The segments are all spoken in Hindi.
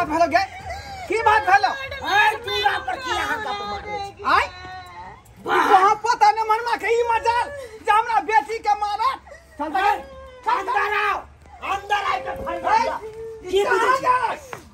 बात भेलो गे की बात भेलो ए चूड़ा पर की यहां का मारे आई वहां पता न मन में कई मजाल जे हमरा बेटी के मारा चल बे अंदर आओ अंदर आके फरिया की बुझे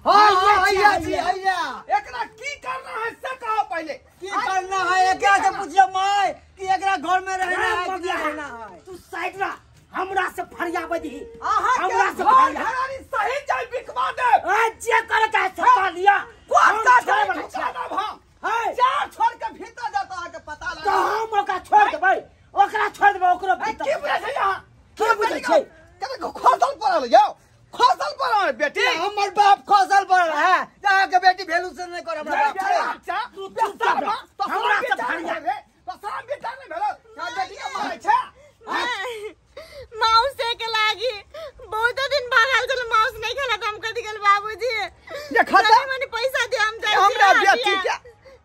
हां आइया जी आइया एकरा की करना है से कहो पहले की करना है एकरा से पूछियो माय कि एकरा घर में रहना है कि रहना है तू साइड रह हमरा से फरिया बदी हमरा से घरानी सही जाय बिकवा दे ए जे करे का सका लिया कोट का छोड़ चादा भाम है चार छोड़ के भीतर जाता है के पता लगा तो हम ओकरा छोड़ देबै ओकरा छोड़ देबै ओकरो भीतर की बुझे छै यहां की बुझे छै कते खोसल पड़ल जाओ खोसल पड़ल बेटी हमर बाप खोसल पड़ल है जा के बेटी भेलू से नहीं कर हमरा अच्छा तू तो हमरा से फरिया रे तो सारा बेटा नहीं भेलो क्या बेटी के मारै छै माउस के लागी बहुत दिन भागल चल माउस नहीं खेला हम कथि गेल बाबूजी ये खाता मने पैसा दे हम जाय हमरा बेटी के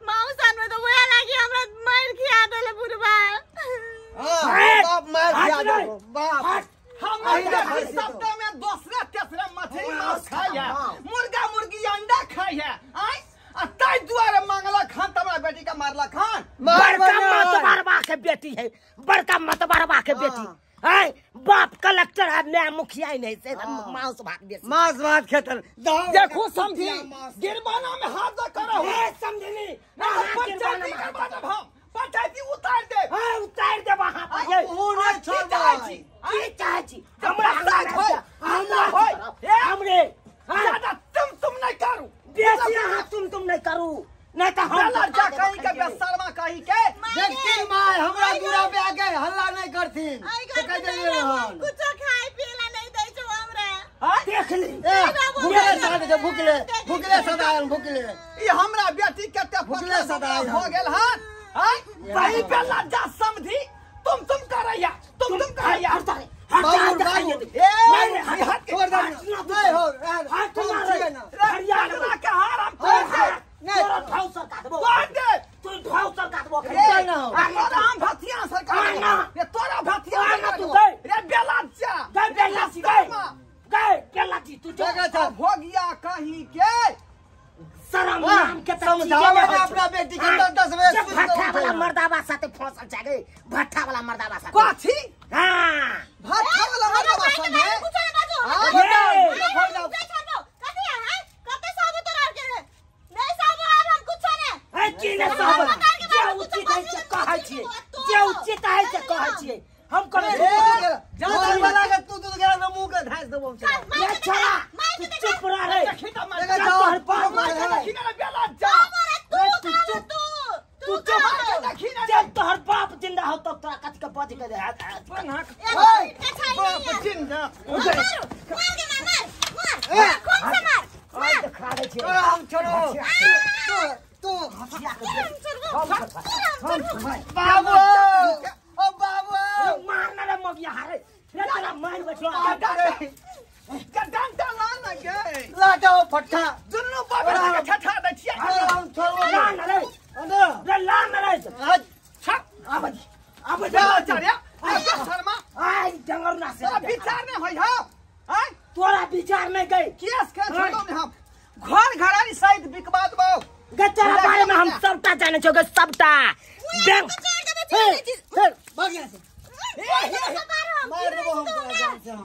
माउस आनवे तो वया लागी हमरा मार खिया देले बुढ़बा हां बाप मार दिया दो बाप हम सप्ताह में दूसरा तीसरा मछली मांस खाया मुर्गा मुर्गी अंडा खाया आई आ तै दुआरे मांगला खान तमरा बेटी का मारला खान बड़का मतबरबा के बेटी है बड़का मतबरबा के बेटी है बाप कलेक्टर है मैं मुखिया ही नहीं से मांस भाग दे मांस भात खेतन देखो समझी गिरबाना में हाथ न करो ए समझली ना पंचायती करवा दे हम पंचायती उतार दे हां उतार दे वहां पर ये वो नहीं छोड़ की चाहे छी हमरा हमरा हमरे ज्यादा तुम नहीं करू बेसी हां तुम नहीं करू नहीं तो हम लड़का कहीं के बेशर्मा कहीं के देखती माय हमरा दूरा पे आके हल्ला नहीं करथिन तो कह दे कुछ खाए पिएला नहीं दै छौ हमरा देख ली भूखले सदायन भूखले ई हमरा बेटी कते भूखले सदायन हो गेल हन सही पे लज्जा समझी तुम करैया तुम करैया बाबू बाबू ए हाथ छोड़ दे नहीं हो हाथ मारे हरियाणा के हार हम तोड़ तोरा ढाउ सरकार देबो दे तू ढाउ सरकार देबो तोरा हम भतिया सरकार ये तोरा भतिया तू गए रे बेला जा गए बेला सी गए बेला जी तू जगह था हो गया कहीं के शरम नाम के समझावे ना अपना बेटी के 10 बजे भट्ठा वाला मर्दाबा साथे फंसल जागे भट्ठा वाला मर्दाबा साथे काठी हां भट्ठा वाला मर्दाबा साथे कुछ नहीं बाजू हां बताओ कथि है कते साबुत तोरा के नहीं साबुत आब हम कुछ नहीं है कि ने साबुत जे उचित है से कहै छी जे उचित है से कहै छी हम करे जल्दी वाला के तू गेला न मुंह के धास देबो ये छोरा तू चुप रह रे जगह जाओ हर पार मार खिना बेला जा तू चुप जब तोहर बाप जिंदा हो तब तोरा कथि के बज के हाथ बाप जिंदा मार खा दे छी हम छोड़ो तू बाबू ओ बाबू मारना रे मगिया हारे रे तेरा मार बैठो डंडा ला ना गए लाटो फट्टा दुन्नु बाबा के ठठा दै छियै हम छोड़ो लान रे अंदर रे लान रे छप अब बेला चढ़िया शर्मा आई जंगल ना से विचार नहीं होई हो आई तोरा विचार में गई केस के छोड़ो ने हम घर घरानी सहित बिकवा देबो गे तेरा बारे में हम सबटा जाने छो गे सबटा बैंक भाग यहां से मार देबो हम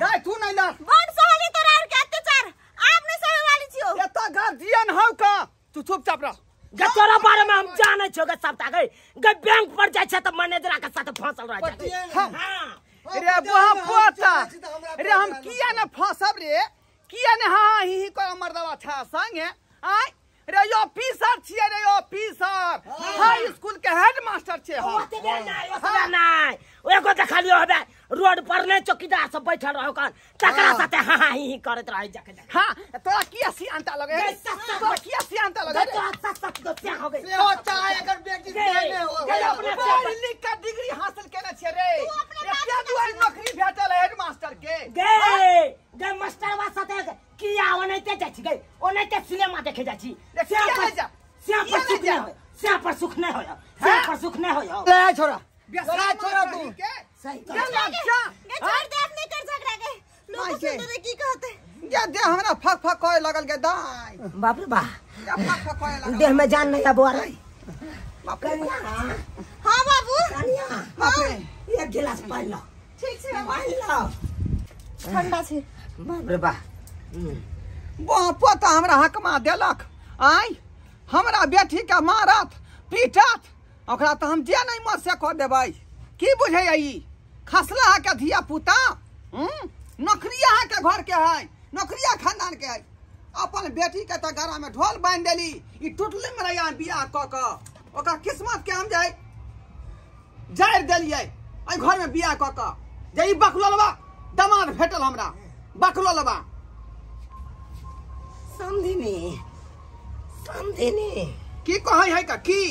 गाय तू नहीं ला बड़ सहली तोरा और के अत्याचार आप नहीं सहे वाली छियो ये तो गार्जियन हो का तू चुपचाप रह गे तोरा बारे में हम जाने छो गे सबटा गे बैंक पर जाय छ त मैनेजर के साथ फंसल रह जाय हां रे बुआ पोता रे हम किया न फंसब रे किया न हां ही को मर्दवा था संगे आय रे यो ऑफिसर छिए रे ऑफिसर हाई स्कूल के हेडमास्टर छे हम ओते नहीं एगो देखा लियो हबे रोड पर ने चौकीदार सब बैठल रहो कान तकरा साथे हां ही करत रह जाके हां तोरा किया सियांता लगे तोरा किया सियांता लगे तो सच तो क्या हो गई से हो चाहे अगर बेटी देने हो गे अपने पढ़ का डिग्री हासिल केने छे रे क्या दुआर नौकरी भेटल हेडमास्टर के गे मास्टरवा साथे किया ओनैते जाइ छी गे ओनैते सिनेमा देखे जाइ छी श्याम पर सुख नहीं होया श्याम पर सुख नहीं होया ले छोरा छोरा तू सही क्या लज्जा छोड़ दे अपने कर झगड़ा के लोग सुन रे की कहते ये दे हमरा फक फक करे लगल के दाई बाप रे बा ये फक फक करे लगल देह में जान नहीं अब आ रही बाप रे हाँ बाबू कनिया बाप रे एक गिलास पानी लो ठीक से पानी लो ठंडा से बाप रे बा बापो तो हमरा हकमा देलक आई हमरा बेटी के मारत पीटत ओकरा तो हम जे नहीं मर से कर देबै की बुझे ई खसला के धिया पुता नौकरिया के घर के है नौकरिया खानदान के है अपन बेटी के तो गला में ढोल बांध देली ई टूटले में रहिया बियाह क क ओकर किस्मत के हम जाय जाय देलिए आई घर में बियाह क क जे ई बकलोलबा दामाद भेटल हमरा बकलोलबा समझिनी की कहे है का की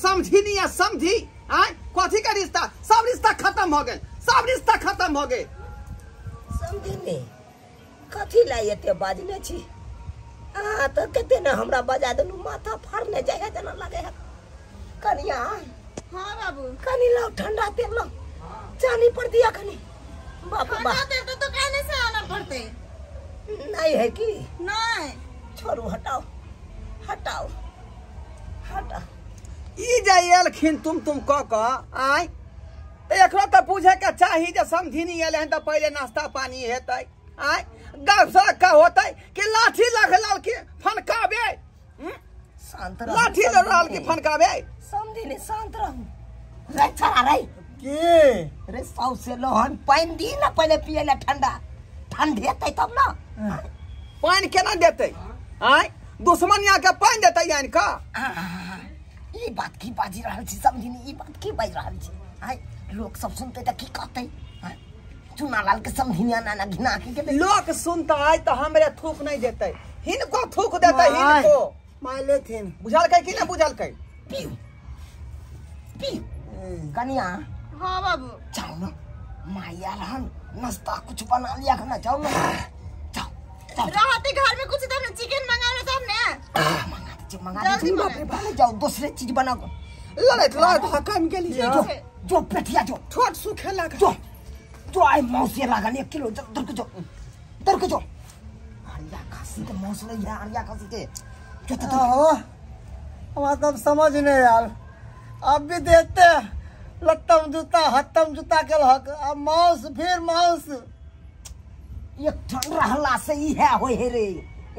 समझी या समझी आय कथी का रिश्ता सब रिश्ता खत्म हो गए सब रिश्ता खत्म हो गए समझिनी कथी लाई एते बाजने छी आ तो कते न हमरा बजा देनु माथा फाड़ने जाय है जना लगे है कनिया हाँ बाबू कनी लो ठंडा तेल लो चानी पड़ दिया कनी बाप रे बा ठंडा तेल तो कहने से आना पड़ते नहीं है कि नहीं छोड़ू हटाओ हटाओ हटा ई जाइलखिन तुम क आय एकरो तो पूछे के चाहिए जे समझिनी एले हन तो पहले नाश्ता पानी हेतै आय गप सड़क का होतै कि लाठी लगल के फनकाबे शांत रहो लाठी लगल के फनकाबे समझिनी शांत रहो रे चला रे के रे सौ से लोहन पानी दी ना पहले पिए ला ठंडा ठंडे तै तब ना पानी केना देतै आय दुश्मनिया के पानी देतै यानी का ई बात की बाजी रहल छी समझिनी ई बात की बाज रहल छी आय लोग सब सुनते त की कहते चुनालाल के समझिनिया ना घिना के लोग सुनता है तो हमरे थूक नहीं देते हिनको थूक देते हिनको माइले थिन बुझल के कि ना बुझल के पीऊ पीऊ कनिया हाँ बाबू जाओ ना माया रहन नाश्ता कुछ बना लिया खाना जाओ ना जाओ जाओ रहते घर में कुछ तो चिकन मंगाने तो हमने मंगा दीजिए बाप रे बाप जाओ दूसरे चीज बनाओ लड़त हक्का में गेली जो पेटिया जो छोट सुखे लगा जो जो आई मौसी लागल 1 किलो दर को जो हरिया खासी के मौस ले यार हरिया खासी के जो तो हो हमारा तब समझ नहीं यार अब भी देते लत्तम जूता हत्तम जूता के हक अब मांस फिर मांस एक ठन रहला से ई है होय हे रे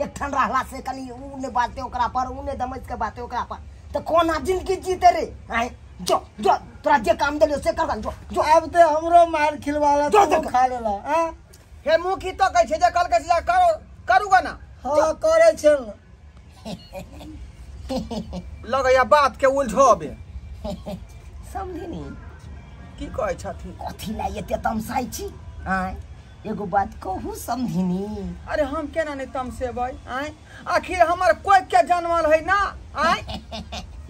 एक ठन रहला से कनी उने बाते ओकरा पर उने दमज के बाते ओकरा पर तो कोना जिंदगी जीते रे आए जो जो तोरा जे काम देले से कर जो अब तो हमरो मार खिलवाला जो तो खा लेला हां हे मुंह की तो कहै छै जे कल के जा करो करूगा ना हां करे छन लगैया बात के उलझबे समझिनी की कहै छथि कथी ला एते तमसाई छी आए एगो बात कहू समझिनी अरे हम केना नहीं तमसेबै आय आखिर हमर कोई के जन्मल है ना आय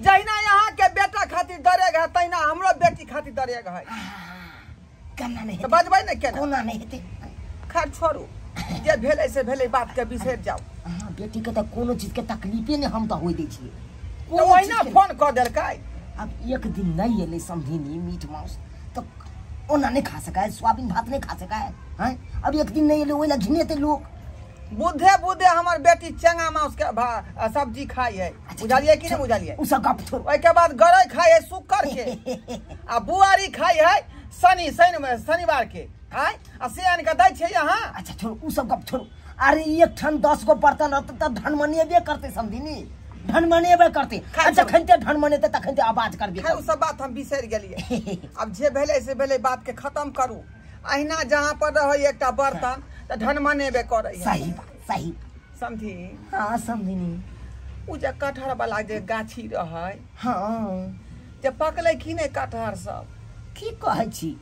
जहिना यहाँ के बेटा खातिर दरेग है तहिना हमरो बेटी खातिर दरेग है कन्ना नहीं तो बजबै न केना कोना नहीं हेते खैर छोड़ू जे भेलै से भेलै बात के बिसरि जाओ हां बेटी के त कोनो चीज के तकलीफे ने हम त होई दै छियै तो ओहिना फोन क देलकै अब एक दिन नहीं एले समझिनी मीट मांस तो ओना नहीं खा सका है सोयाबीन भात नहीं खा सका है हैं अब एक दिन नहीं एले ओइला घिनेते लोग बुद्धे बुद्धे हमर बेटी चंगा मांस के सब्जी खाई है बुझलिए कि नहीं बुझलिए उ सब गप छोड़ ओइ के बाद गरै खाई है शुक्र के आ बुआरी खाई है शनिवार के आय आ से आन के दै छै यहाँ अच्छा छोड़ उ सब गप छोड़ अरे एक ठन 10 गो बर्तन रहत त धन मनेबे करते समझिनी धन मनेबे करते अच्छा खनते धन मनेते तखनते आवाज करबे खैर उ सब बात हम बिसरि गेलिए अब जे भेलै से भेलै बात के खत्म करू अहिना जहाँ पर रहै एकटा बर्तन त धन मनेबे करै है सही बात सही समझी हां समझिनी उ जे कटहर वाला जे गाछी रहै हां जे पकलै कि नहीं कटहर सब की कहै छी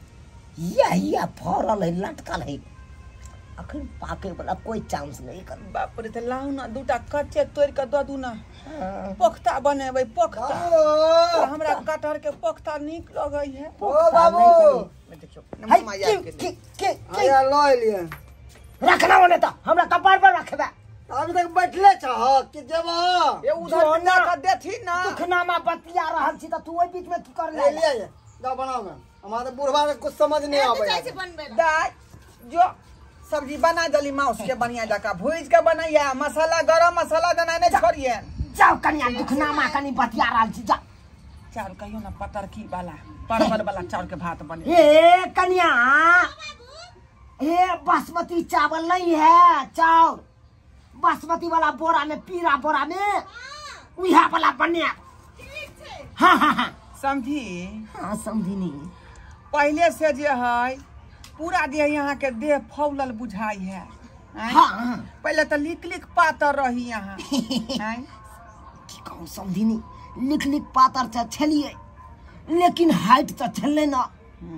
या फरल है लटकल है अखन पाके वाला कोई चांस नहीं कर बाप रे त लाउ ना दूटा कच्चे तोड़ के द दू ना पोखता बनेबै पोखता हमरा कटहर के पोखता नीक लगै है ओ बाबू देखियो हाय मामा याद के आया लय लिए रखना ओने त हमरा कपार पर रखबे अभी तक बैठले छ कि जेबा ए उधर ना का देथी ना दुखनामा बतिया रहल छी त तू ओइ बीच में की कर ले ले ले जा बनाओ ना हमारे बुढ़वा के कुछ समझ नहीं आवे जैसे बनबे दाई जो सब्जी बना दली माउस के बढ़िया जका भूज के बनैया मसाला गरम मसाला देना नहीं छोड़िए। जाओ कन्या दुखनामा कनी बतिया रहल छी जा। चाउर कहियो ना पतरकी वाला परवल वाला चाउर के भात बने। ए कन्या ए बासमती चावल नहीं है, चाउर बासमती वाला बोरा में पीरा बोरा में उहा वाला बने। हाँ हाँ हाँ समझी। हाँ समझी। पहले से जे है पूरा देह यहाँ के देह फौलल बुझाई है। हाँ पहले तो लिक लिक पातर रही यहाँ। की कहूँ समझी लिख लिख पातर छलिए लेकिन हाइट तो छले ना।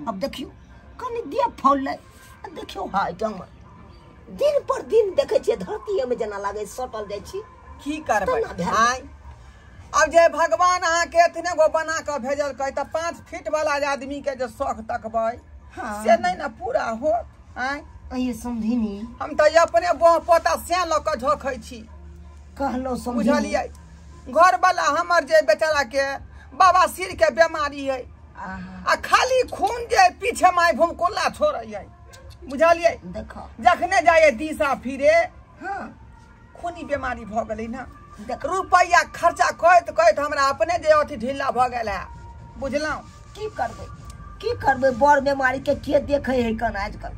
अब देखियो कनी देह फौल देखियो हाइट हमर दिन पर दिन देखे छे धरती में जना लागे सटल जाय छी। की करबै अब जे भगवान अहाँ के इतने गो बना के भेजल कहे त 5 फीट वाला आदमी के जो शौक तकबै से नहीं ना पूरा हो। ये समझिनी हम तो अपने बह पोता से ल के झोकै छी। कहलो बुझलिए घर वाला हमर जे बेचारा के बाबा सिर के बीमारी है आ खाली खून जे पीछे माय भूमकोला छोड़ै। बुझलिए देखो जखने जाए दिशा फिरे हाँ खूनी बीमारी भ गेलै ना। रुपया खर्चा कहत हमरा अपने जे अथी ढीला भ गेल है। बुझलौ की करबै बड़ बीमारी के देखे है कन आजकल।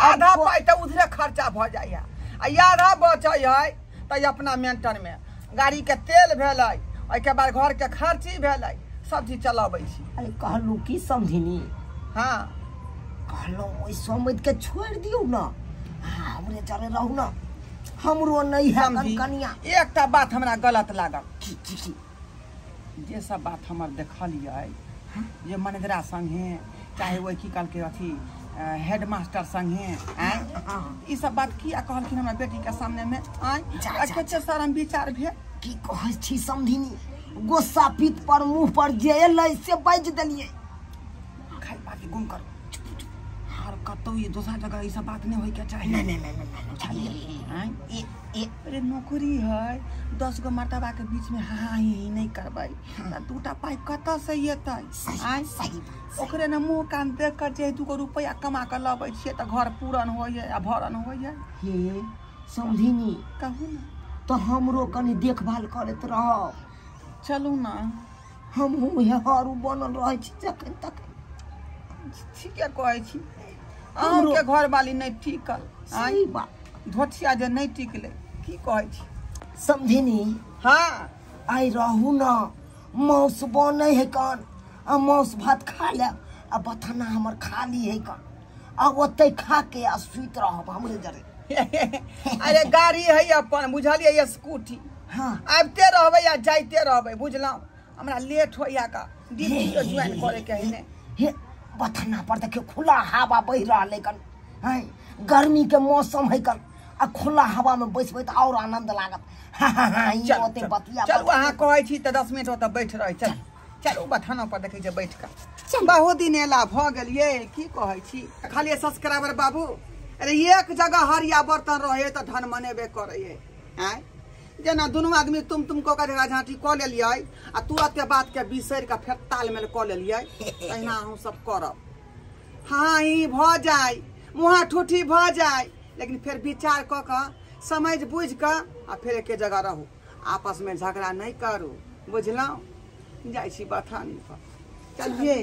आधा पाई तो उधरे खर्चा भ जाय है आ आधा बचै है त अपना मेंटेन में गाड़ी के तेल भेलै ओइ के बाद घर के खर्ची भेलै सब चीज चलाबै छी। अरे कहलू की समझिनी। हाँ कहलो ओइ समझ के छोड़ दियो ना हमरे चले रहू ना हमरो नहीं है कन्या। एकटा बात हमरा गलत लागल जे सब बात हमर देखलिए जे मनगरा संगे चाहे वो की कल के अथी हेडमास्टर संगे ई सब बात किया कहलखिन हमरा बेटी के सामने में कते शर्म विचार भेल। की कहै छी समझिनी गोस्सा पीत पर मुंह पर जे एलै से बाज देलिए। खाई बाकी गुम करो हर कतौ ये दूसरा जगह ई सब बात नहीं होय के चाहिए। नहीं अरे नौकरी है 10 गो मर्तबा के बीच में हाँ ही नहीं करबै त दूटा पाई कत से एतै। सही ओकरे न मुंह कान देख कर जे 2 रुपया कमा के लबै छियै त घर पूरन होय आ भरन होय। हे समझिनी कहू ना तो हमरो कनी देखभाल करत रह। चलू ना हम हरू बनल रहे छी जखन तक। ठीके कहै छी अहूँ के घर वाली नहीं टिकल। सही बात धोतिया जे नहीं टिकले की कहै छी समझिनी। हाँ आई रहू ना मौस बनै है कन आ मौस भात खा ले आ बथना हमर खाली है कन अब ओते खा के आ सुत रहब हमरे जरे। अरे गाड़ी है अपन बुझलिए स्कूटी। हाँ आबते रहबै या जाइते रहबै बुझलौ हमरा लेट होइया का ड्यूटी ज्वाइन करे के है ने। हे बथना पर देखियो खुला हवा बह रहले कन है गर्मी के मौसम है कन आ खुला हवा में बैसबै त और आनंद लागत। ई ओते बतिया चलू अहाँ कहै छी त 10 मिनट ओतऽ बैठ रहै। चल चलू बथाना पर देखै छै बैठ के बहुत दिन एला भ गेल ये की कहै छी खाली सब्सक्राइबर बाबू। अरे एक जगह हरिया बर्तन रहे त धन मनेबे करे है। जेना दुनू आदमी तुम को का जगह झांटी क लेलिए आ तुरंत के बात के बिसर के फेर तालमेल क लेलिए तहिना हम सब करब। हाँ ही भ जाय मुहा ठूठी भ जाय लेकिन फिर विचार क के समझ बुझ के आ फिर एक जगह रहू आपस में झगड़ा नहीं करू बुझलौ। जाय छी बथानी पर चलिए।